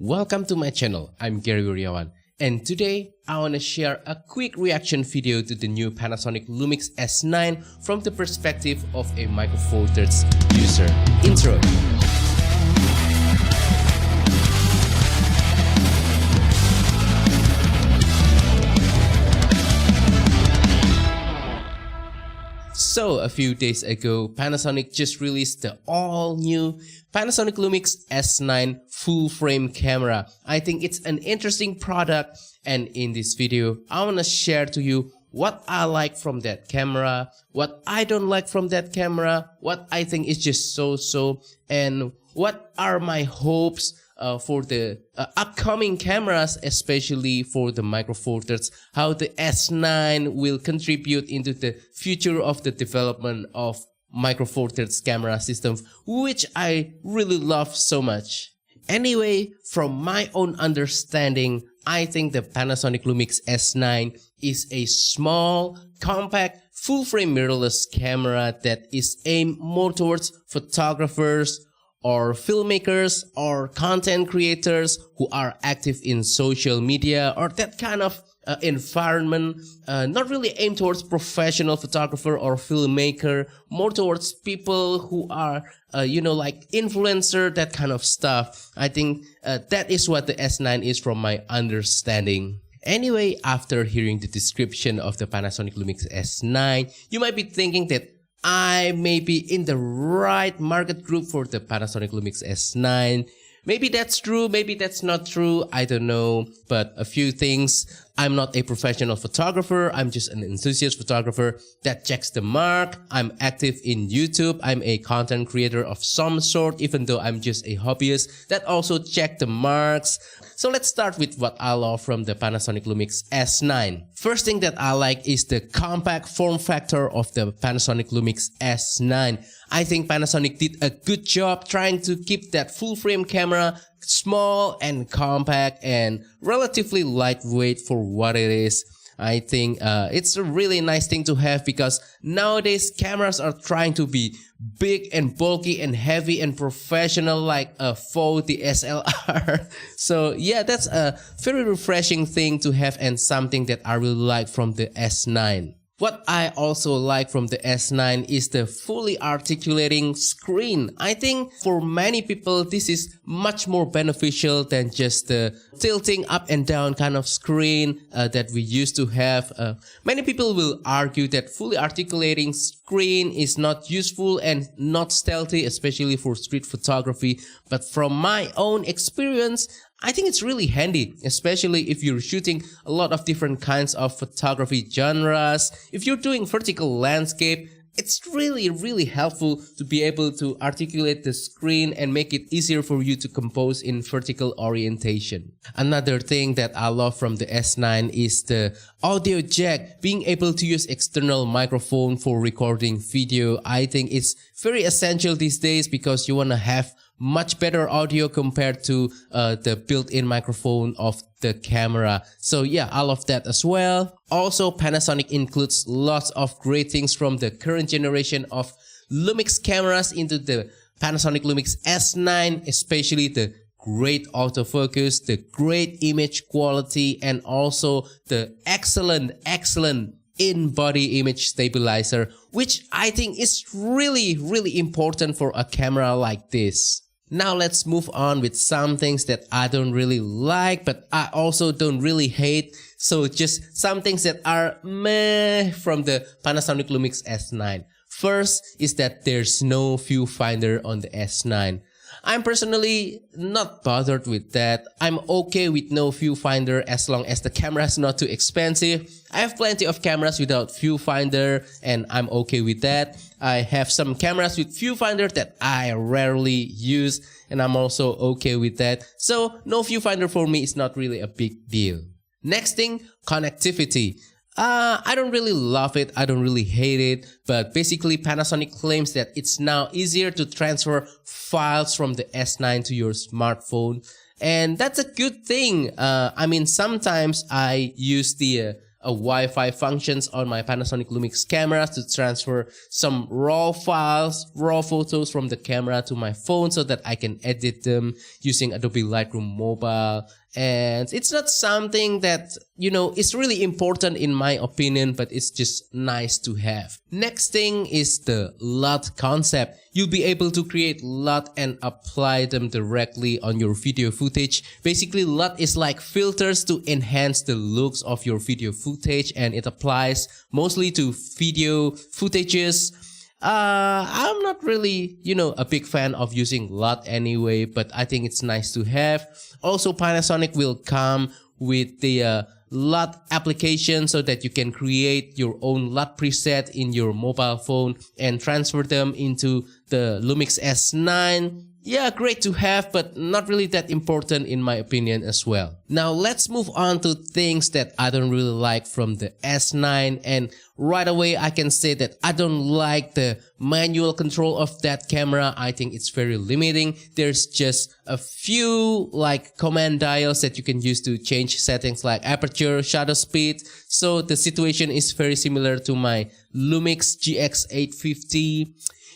Welcome to my channel. I'm Gary Wiryawan, and today I want to share a quick reaction video to the new Panasonic Lumix S9 from the perspective of a Micro Four Thirds user. Intro. So, a few days ago, Panasonic just released the all-new Panasonic Lumix S9 full-frame camera. I think it's an interesting product, and in this video, I want to share to you what I like from that camera, what I don't like from that camera, what I think is just so-so, and what are my hopes for the upcoming cameras, especially for the Micro Four Thirds, how the S9 will contribute into the future of the development of Micro Four Thirds camera systems, which I really love so much. Anyway, from my own understanding, I think the Panasonic Lumix S9 is a small, compact, full-frame mirrorless camera that is aimed more towards photographers, or filmmakers or content creators who are active in social media or that kind of environment, not really aimed towards professional photographer or filmmaker, more towards people who are like influencer, that kind of stuff. I think that is what the S9 is from my understanding. Anyway, after hearing the description of the Panasonic Lumix S9, you might be thinking that I may be in the right market group for the Panasonic Lumix S9. Maybe that's true, maybe that's not true, I don't know. But a few things: I'm not a professional photographer, I'm just an enthusiast photographer. That checks the mark. I'm active in YouTube, I'm a content creator of some sort, even though I'm just a hobbyist. That also checked the marks. So let's start with what I love from the Panasonic Lumix S9. First thing that I like is the compact form factor of the Panasonic Lumix S9. I think Panasonic did a good job trying to keep that full frame camera small and compact and relatively lightweight for what it is. I think it's a really nice thing to have, because nowadays cameras are trying to be big and bulky and heavy and professional, like a faux DSLR. So yeah, that's a very refreshing thing to have, and something that I really like from the S9. What I also like from the S9 is the fully articulating screen. I think for many people this is much more beneficial than just the tilting up and down kind of screen that we used to have. Many people will argue that fully articulating screen is not useful and not stealthy, especially for street photography. But from my own experience, I think it's really handy, especially if you're shooting a lot of different kinds of photography genres. If you're doing vertical landscape, it's really helpful to be able to articulate the screen and make it easier for you to compose in vertical orientation. Another thing that I love from the S9 is the audio jack. Being able to use external microphone for recording video, I think it's very essential these days, because you want to have much better audio compared to the built-in microphone of the camera. So yeah, I love that as well. Also, Panasonic includes lots of great things from the current generation of Lumix cameras into the Panasonic Lumix S9, especially the great autofocus, the great image quality, and also the excellent in-body image stabilizer, which I think is really important for a camera like this. Now let's move on with some things that I don't really like, but I also don't really hate. So just some things that are meh from the Panasonic Lumix S9. First is that there's no viewfinder on the S9. I'm personally not bothered with that. I'm okay with no viewfinder as long as the camera is not too expensive. I have plenty of cameras without viewfinder, and I'm okay with that. I have some cameras with viewfinder that I rarely use, and I'm also okay with that. So no viewfinder for me is not really a big deal. Next thing, connectivity. I don't really love it, I don't really hate it, but basically Panasonic claims that it's now easier to transfer files from the S9 to your smartphone, and that's a good thing. I mean, sometimes I use the a Wi-Fi functions on my Panasonic Lumix cameras to transfer some raw files, raw photos from the camera to my phone so that I can edit them using Adobe Lightroom Mobile. And it's not something that, is really important in my opinion, but it's just nice to have. Next thing is the LUT concept. You'll be able to create LUT and apply them directly on your video footage. Basically, LUT is like filters to enhance the looks of your video footage, and it applies mostly to video footages. I'm not really, a big fan of using LUT anyway, but I think it's nice to have. Also, Panasonic will come with the LUT application so that you can create your own LUT preset in your mobile phone and transfer them into the Lumix S9. Yeah, great to have, but not really that important in my opinion as well. Now let's move on to things that I don't really like from the S9, and right away I can say that I don't like the manual control of that camera. I think it's very limiting. There's just a few like command dials that you can use to change settings like aperture, shutter speed. So the situation is very similar to my Lumix GX85.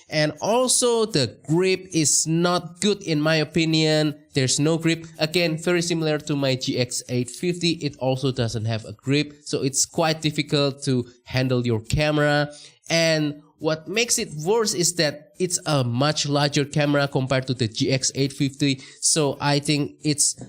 And also the grip is not good in my opinion. There's no grip. Again, very similar to my GX850. It also doesn't have a grip. So it's quite difficult to handle your camera. And what makes it worse is that it's a much larger camera compared to the GX850. So I think it's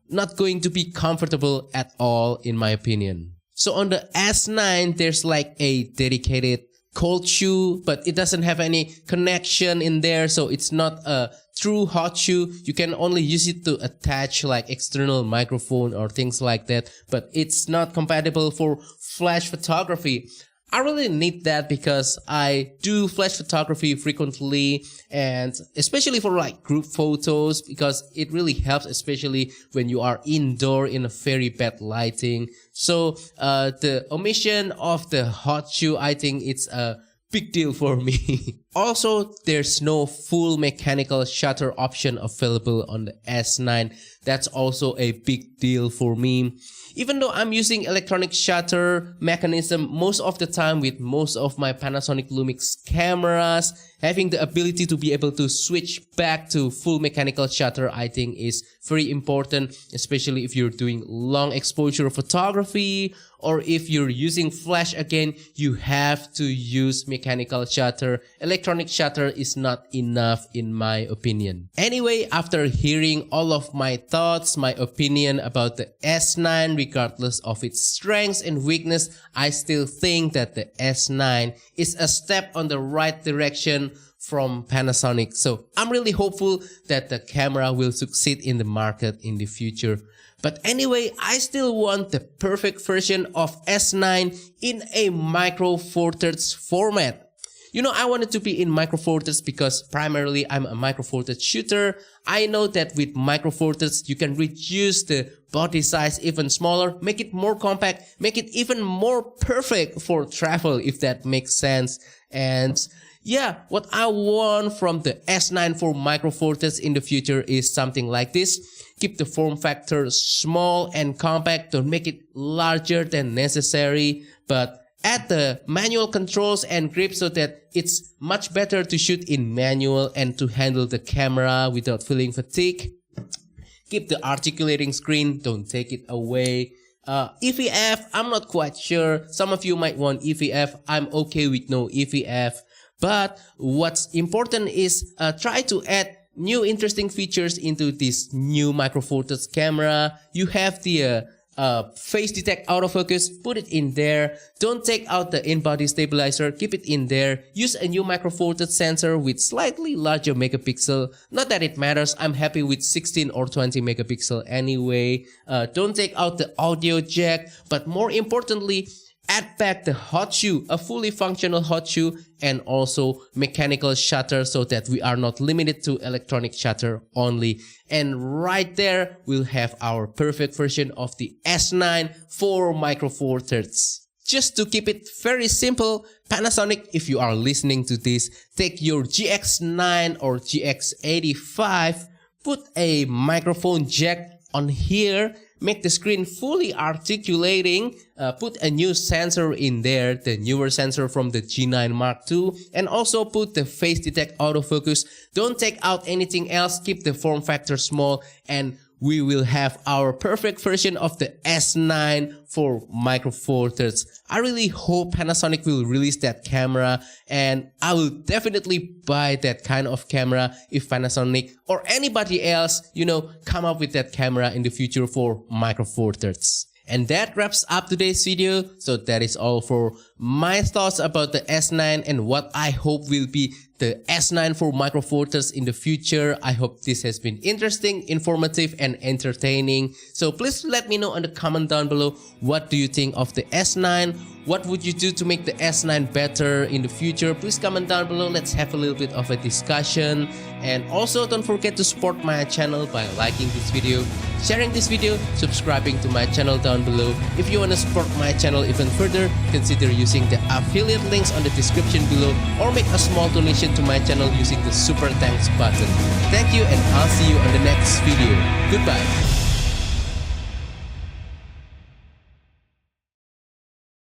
not going to be comfortable at all in my opinion. So on the S9, there's like a dedicated cold shoe, but it doesn't have any connection in there, so it's not a true hot shoe. You can only use it to attach like external microphone or things like that, but it's not compatible for flash photography. I really need that because I do flash photography frequently, and especially for like group photos, because it really helps, especially when you are indoor in a very bad lighting. So the omission of the hot shoe, I think it's a big deal for me. Also, there's no full mechanical shutter option available on the S9. That's also a big deal for me. Even though I'm using electronic shutter mechanism most of the time with most of my Panasonic Lumix cameras, having the ability to be able to switch back to full mechanical shutter, I think is very important, especially if you're doing long exposure photography, or if you're using flash again, you have to use mechanical shutter. Electronic shutter is not enough in my opinion. Anyway, after hearing all of my thoughts, my opinion about the S9, regardless of its strengths and weakness, I still think that the S9 is a step on the right direction from Panasonic. So I'm really hopeful that the camera will succeed in the market in the future. But anyway, I still want the perfect version of S9 in a micro four thirds format. I want it to be in micro four thirds because primarily I'm a micro four thirds shooter. I know that with micro four thirds, you can reduce the body size even smaller, make it more compact, make it even more perfect for travel, if that makes sense. And yeah, what I want from the S9 for micro four thirds in the future is something like this. Keep the form factor small and compact, don't make it larger than necessary, but add the manual controls and grip so that it's much better to shoot in manual and to handle the camera without feeling fatigue. Keep the articulating screen, don't take it away. EVF, I'm not quite sure. Some of you might want EVF. I'm okay with no EVF. But what's important is try to add new interesting features into this new micro four thirds camera. You have the face detect autofocus, put it in there. Don't take out the in-body stabilizer, keep it in there. Use a new micro four thirds sensor with slightly larger megapixel. Not that it matters, I'm happy with 16 or 20 megapixel anyway. Don't take out the audio jack, but more importantly, add back the hot shoe, a fully functional hot shoe, and also mechanical shutter so that we are not limited to electronic shutter only. And right there, we'll have our perfect version of the S9 for micro four thirds. Just to keep it very simple, Panasonic, if you are listening to this, take your GX9 or GX85, put a microphone jack on here, make the screen fully articulating, put a new sensor in there, the newer sensor from the G9 Mark II, and also put the face detect autofocus. Don't take out anything else, keep the form factor small, and we will have our perfect version of the S9 for Micro Four Thirds. I really hope Panasonic will release that camera, and I will definitely buy that kind of camera if Panasonic or anybody else, come up with that camera in the future for Micro Four Thirds. And that wraps up today's video. So that is all for my thoughts about the S9 and what I hope will be the S9 for Micro Four Thirds in the future. I hope this has been interesting, informative, and entertaining. So please let me know in the comment down below, what do you think of the S9? What would you do to make the S9 better in the future? Please comment down below. Let's have a little bit of a discussion. And also don't forget to support my channel by liking this video, sharing this video, subscribing to my channel down below. If you want to support my channel even further, consider using the affiliate links on the description below, or make a small donation to my channel using the super thanks button. Thank you, and I'll see you on the next video. Goodbye.